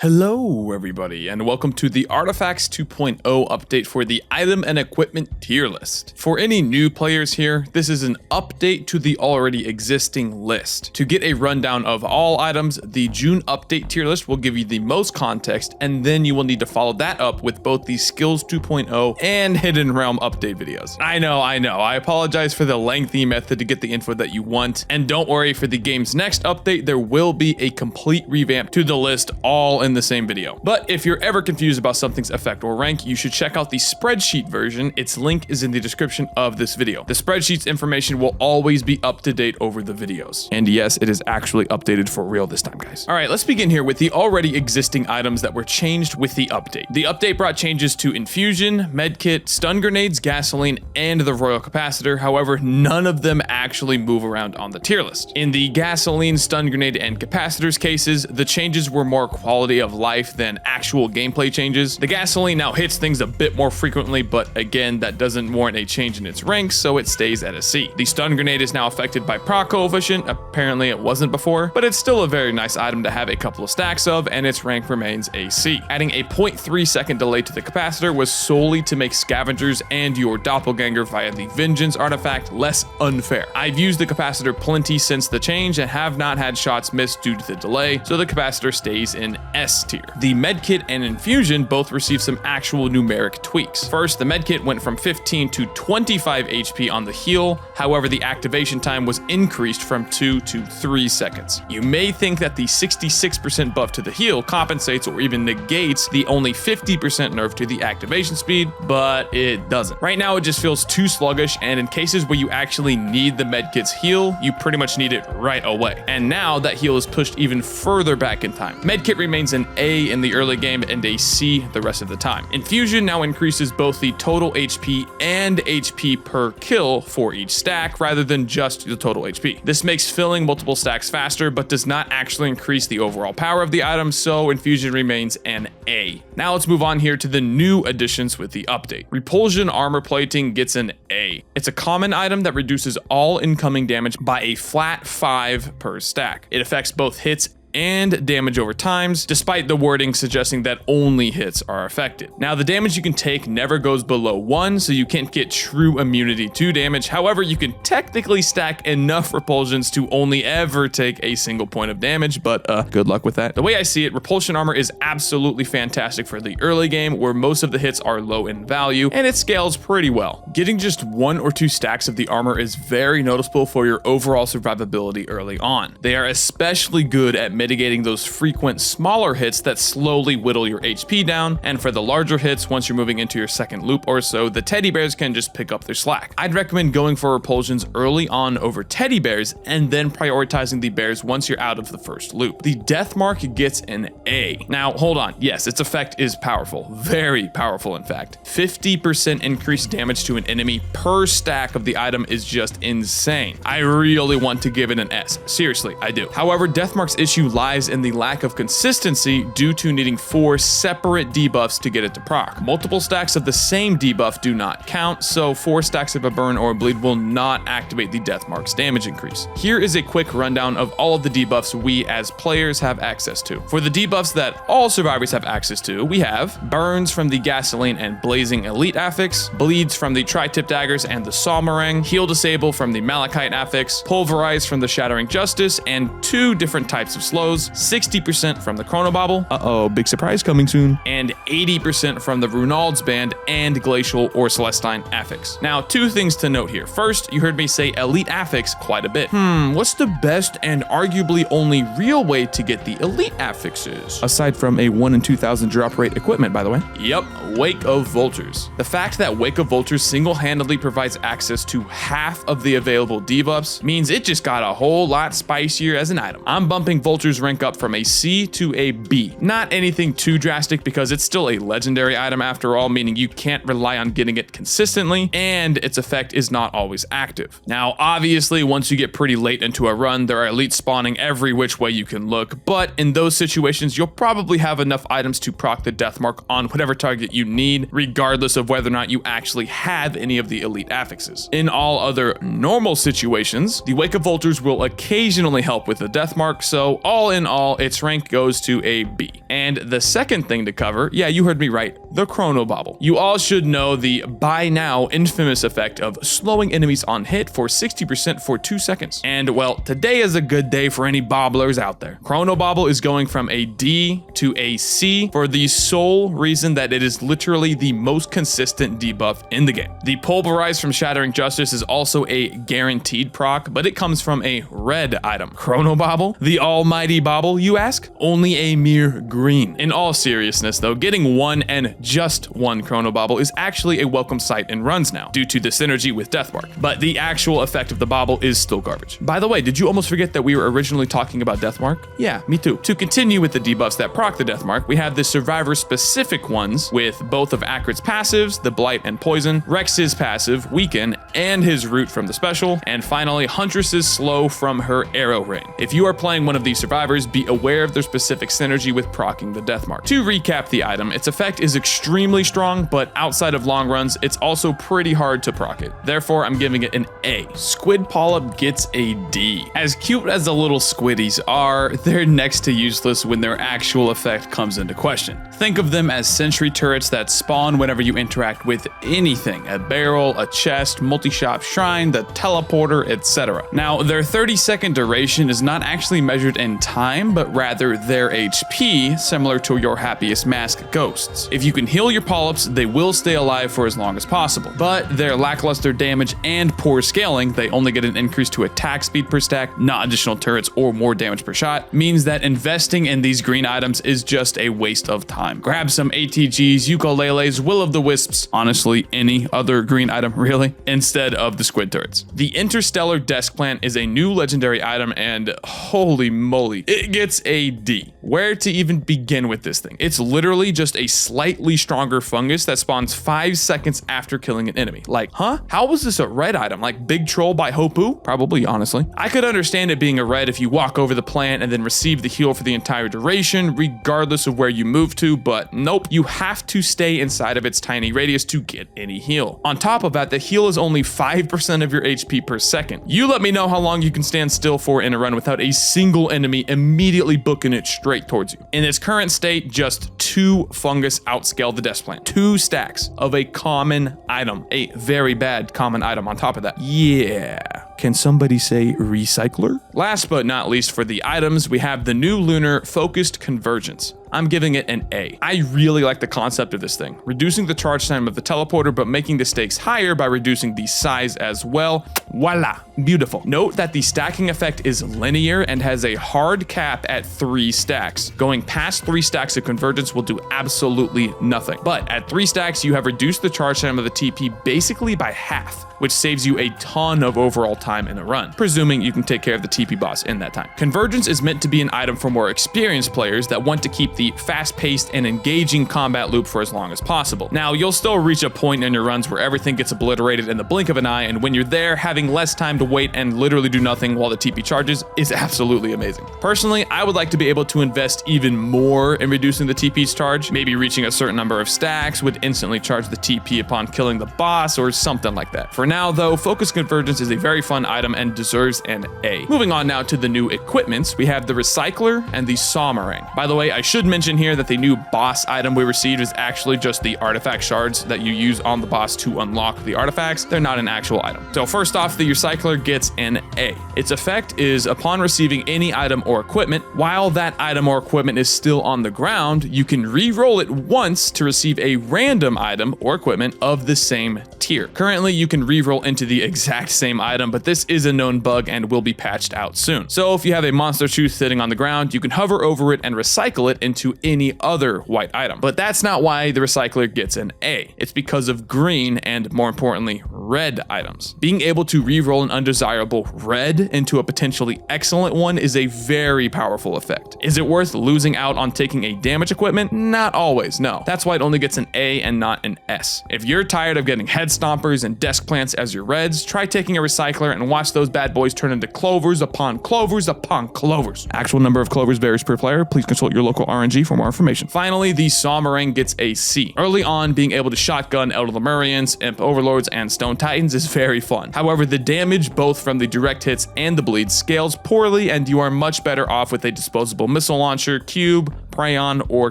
Hello everybody, and welcome to the Artifacts 2.0 update for the item and equipment tier list. For any new players here, this is an update to the already existing list. To get a rundown of all items, the June update tier list will give you the most context, and then you will need to follow that up with both the Skills 2.0 and Hidden Realm update videos. I know, I apologize for the lengthy method to get the info that you want, and don't worry, for the game's next update, there will be a complete revamp to the list all in the same video. But if you're ever confused about something's effect or rank, you should check out the spreadsheet version. Its link is in the description of this video. The spreadsheet's information will always be up to date over the videos. And yes, it is actually updated for real this time, guys. All right, let's begin here with the already existing items that were changed with the update. The update brought changes to infusion, medkit, stun grenades, gasoline, and the royal capacitor. However, none of them actually move around on the tier list. In the gasoline, stun grenade, and capacitors cases, the changes were more quality of life than actual gameplay changes. The gasoline now hits things a bit more frequently, but again, that doesn't warrant a change in its rank, so it stays at a C. The stun grenade is now affected by proc coefficient. Apparently it wasn't before, but it's still a very nice item to have a couple of stacks of, and its rank remains a C. Adding a 0.3 second delay to the capacitor was solely to make scavengers and your doppelganger via the vengeance artifact less unfair. I've used the capacitor plenty since the change and have not had shots missed due to the delay, so the capacitor stays in S tier. The medkit and infusion both received some actual numeric tweaks. First, the medkit went from 15 to 25 HP on the heal. However, the activation time was increased from 2 to 3 seconds. You may think that the 66% buff to the heal compensates or even negates the only 50% nerf to the activation speed, but it doesn't. Right now, it just feels too sluggish, and in cases where you actually need the medkit's heal, you pretty much need it right away. And now that heal is pushed even further back in time. Medkit remains an A in the early game and a C the rest of the time. Infusion now increases both the total HP and HP per kill for each stack rather than just the total HP. This makes filling multiple stacks faster, but does not actually increase the overall power of the item, so infusion remains an A. Now let's move on here to the new additions with the update. Repulsion armor plating gets an A. It's a common item that reduces all incoming damage by a flat 5 per stack. It affects both hits and damage over times, despite the wording suggesting that only hits are affected. Now, the damage you can take never goes below 1, so you can't get true immunity to damage. However, you can technically stack enough repulsions to only ever take a single point of damage, but good luck with that. The way I see it, repulsion armor is absolutely fantastic for the early game, where most of the hits are low in value, and it scales pretty well. Getting just 1 or 2 stacks of the armor is very noticeable for your overall survivability early on. They are especially good at mitigating those frequent smaller hits that slowly whittle your HP down, and for the larger hits, once you're moving into your second loop or so, the teddy bears can just pick up their slack. I'd recommend going for repulsions early on over teddy bears, and then prioritizing the bears once you're out of the first loop. The death mark gets an A. Now, hold on. Yes, its effect is powerful. Very powerful, in fact. 50% increased damage to an enemy per stack of the item is just insane. I really want to give it an S. Seriously, I do. However, death mark's issue lies in the lack of consistency due to needing 4 separate debuffs to get it to proc. Multiple stacks of the same debuff do not count, so 4 stacks of a burn or a bleed will not activate the death mark's damage increase. Here is a quick rundown of all of the debuffs we as players have access to. For the debuffs that all survivors have access to, we have burns from the gasoline and blazing elite affix, bleeds from the tri-tip daggers and the saw meringue, heal disable from the malachite affix, pulverize from the shattering justice, and 2 different types of slows, 60% from the chronobobble, big surprise coming soon, and 80% from the Runald's band and glacial or celestine affix. Now, 2 things to note here. First, you heard me say elite affix quite a bit. What's the best and arguably only real way to get the elite affixes? Aside from a 1 in 2,000 drop rate equipment, by the way. Yep, Wake of Vultures. The fact that Wake of Vultures single-handedly provides access to half of the available debuffs means it just got a whole lot spicier as an item. I'm bumping Vultures rank up from a C to a B. Not anything too drastic because it's still a legendary item after all, meaning you can't rely on getting it consistently, and its effect is not always active. Now, obviously, once you get pretty late into a run, there are elites spawning every which way you can look, but in those situations, you'll probably have enough items to proc the death mark on whatever target you need, regardless of whether or not you actually have any of the elite affixes. In all other normal situations, the Wake of Vultures will occasionally help with the death mark, so all all in all, its rank goes to a B. And the second thing to cover, yeah, you heard me right, the Chrono Bobble. You all should know the by now infamous effect of slowing enemies on hit for 60% for 2 seconds. And well, today is a good day for any bobblers out there. Chrono Bobble is going from a D to a C for the sole reason that it is literally the most consistent debuff in the game. The Pulverize from Shattering Justice is also a guaranteed proc, but it comes from a red item. Chrono Bobble? The almighty bobble, you ask? Only a mere green. In all seriousness though, getting one and just one Chrono Bobble is actually a welcome sight in runs now, due to the synergy with Deathmark, but the actual effect of the bobble is still garbage. By the way, did you almost forget that we were originally talking about Deathmark? Yeah, me too. To continue with the debuffs that proc the Deathmark, we have the survivor-specific ones with both of Akrit's passives, the Blight and Poison, Rex's passive, Weaken, and his root from the special, and finally Huntress's slow from her arrow ring. If you are playing one of these survivors, be aware of their specific synergy with proccing the Deathmark. To recap the item, its effect is extremely strong, but outside of long runs, it's also pretty hard to proc it. Therefore, I'm giving it an A. Squid Polyp gets a D. As cute as the little squiddies are, they're next to useless when their actual effect comes into question. Think of them as sentry turrets that spawn whenever you interact with anything, a barrel, a chest, multi-shop shrine, the teleporter, etc. Now, their 30-second duration is not actually measured in time, but rather their HP, similar to your happiest mask ghosts. If you can heal your polyps, they will stay alive for as long as possible, but their lackluster damage and poor scaling, they only get an increase to attack speed per stack, not additional turrets or more damage per shot, means that investing in these green items is just a waste of time. Grab some ATGs, ukuleles, will-o'-the-wisps, honestly any other green item really, instead of the squid turrets. The Interstellar Desk Plant is a new legendary item and holy moly, it gets a D. Where to even begin with this thing? It's literally just a slightly stronger fungus that spawns 5 seconds after killing an enemy. Like, huh? How was this a red item? Like Big Troll by Hopu? Probably, honestly. I could understand it being a red if you walk over the plant and then receive the heal for the entire duration, regardless of where you move to, but nope, you have to stay inside of its tiny radius to get any heal. On top of that, the heal is only 5% of your HP per second. You let me know how long you can stand still for in a run without a single enemy immediately booking it straight towards you. In its current state, just 2 fungus outscale the desk plant. 2 stacks of a common item. A very bad common item on top of that. Yeah. Can somebody say recycler? Last but not least for the items, we have the new Lunar Focused Convergence. I'm giving it an A. I really like the concept of this thing. Reducing the charge time of the teleporter, but making the stakes higher by reducing the size as well. Voila, beautiful. Note that the stacking effect is linear and has a hard cap at 3 stacks. Going past 3 stacks of convergence will do absolutely nothing. But at 3 stacks, you have reduced the charge time of the TP basically by half, which saves you a ton of overall time in the run, presuming you can take care of the TP boss in that time. Convergence is meant to be an item for more experienced players that want to keep the fast-paced and engaging combat loop for as long as possible. Now, you'll still reach a point in your runs where everything gets obliterated in the blink of an eye, and when you're there, having less time to wait and literally do nothing while the TP charges is absolutely amazing. Personally, I would like to be able to invest even more in reducing the TP's charge, maybe reaching a certain number of stacks would instantly charge the TP upon killing the boss or something like that. For now though, Focus Convergence is a very fun item and deserves an A. Moving on now to the new equipments, we have the Recycler and the Sawmorang. By the way, I should mention here that the new boss item we received is actually just the artifact shards that you use on the boss to unlock the artifacts. They're not an actual item. So first off, the Recycler gets an A. Its effect is upon receiving any item or equipment, while that item or equipment is still on the ground, you can re-roll it once to receive a random item or equipment of the same tier. Currently, you can re-roll into the exact same item, but this is a known bug and will be patched out soon. So if you have a monster tooth sitting on the ground, you can hover over it and recycle it into any other white item. But that's not why the Recycler gets an A. It's because of green and, more importantly, red items. Being able to re-roll an undesirable red into a potentially excellent one is a very powerful effect. Is it worth losing out on taking a damage equipment? Not always, no. That's why it only gets an A and not an S. If you're tired of getting head stompers and desk plants as your reds, try taking a Recycler and watch those bad boys turn into clovers upon clovers upon clovers. Actual number of clovers varies per player. Please consult your local RNG for more information. Finally, the Sawmorang gets a C. Early on, being able to shotgun Elder Lemurians, Imp Overlords, and Stone titans is very fun. However, the damage both from the direct hits and the bleed scales poorly, and you are much better off with a disposable missile launcher, cube, Prayon, or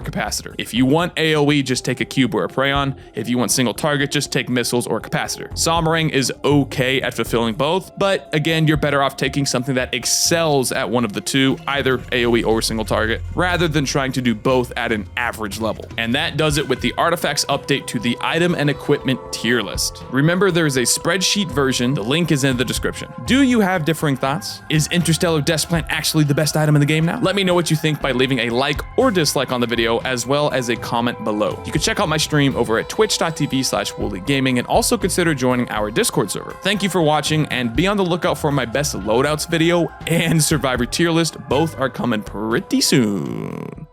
capacitor. If you want AoE, just take a cube or a Prayon. If you want single target, just take missiles or capacitor. Somerang is okay at fulfilling both, but again, you're better off taking something that excels at one of the two, either AoE or single target, rather than trying to do both at an average level. And that does it with the artifacts update to the item and equipment tier list. Remember, there is a spreadsheet version. The link is in the description. Do you have differing thoughts? Is Interstellar Desk Plant actually the best item in the game now? Let me know what you think by leaving a like or dislike on the video, as well as a comment below. You can check out my stream over at twitch.tv/Woolie Gaming, and also consider joining our Discord server. Thank you for watching, and be on the lookout for my best loadouts video and Survivor tier list. Both are coming pretty soon.